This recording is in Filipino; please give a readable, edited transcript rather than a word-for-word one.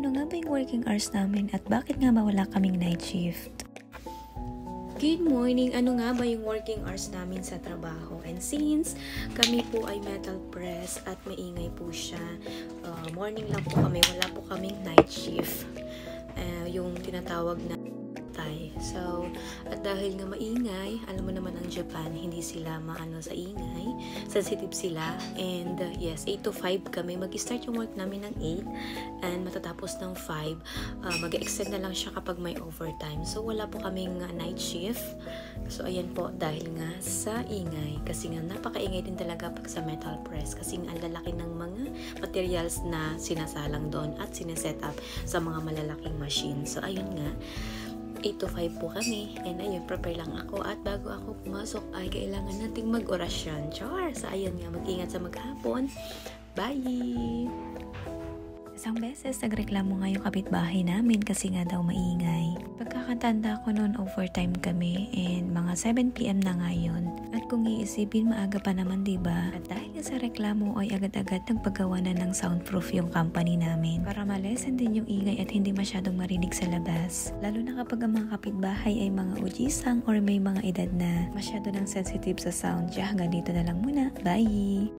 ano nga ba yung working hours namin at bakit nga ba wala kaming night shift? Good morning! Ano nga ba yung working hours namin sa trabaho? And since kami po ay metal press at maingay po siya, morning lang po kami, wala po kaming night shift. Yung tinatawag na tay. So, at dahil nga maingay, alam mo naman ang Japan, hindi sila maano sa ingay, sensitive sila. And yes, 8 to 5 kami. Mag-start yung work namin ng 8 and matatapos ng 5. Mag-extend na lang siya kapag may overtime. So, wala po kaming night shift. So, ayan po, dahil nga sa ingay. Kasi nga, napakaingay din talaga pag sa metal press. Kasi nga, ang lalaki ng mga materials na sinasalang doon at sineset up sa mga malalaking machine. So, ayun nga, 8 to 5 po kami. And ayun, prepare lang ako. At bago ako pumasok ay kailangan nating mag-orasyon. Char! So ayun nga, mag-ingat sa maghapon. Bye! Isang beses, nagreklamo nga yung kapitbahay namin kasi nga daw maingay. Pagkakatanda ko noon, overtime kami and mga 7 PM na nga yun. At kung iisipin, maaga pa naman, diba? At dahil sa reklamo ay agad-agad nagpagawa na ng soundproof yung company namin para malesen din yung ingay at hindi masyadong marinig sa labas. Lalo na kapag ang mga kapitbahay ay mga ujisang or may mga edad na masyado ng sensitive sa sound. Kaya hanggang dito na lang muna. Bye!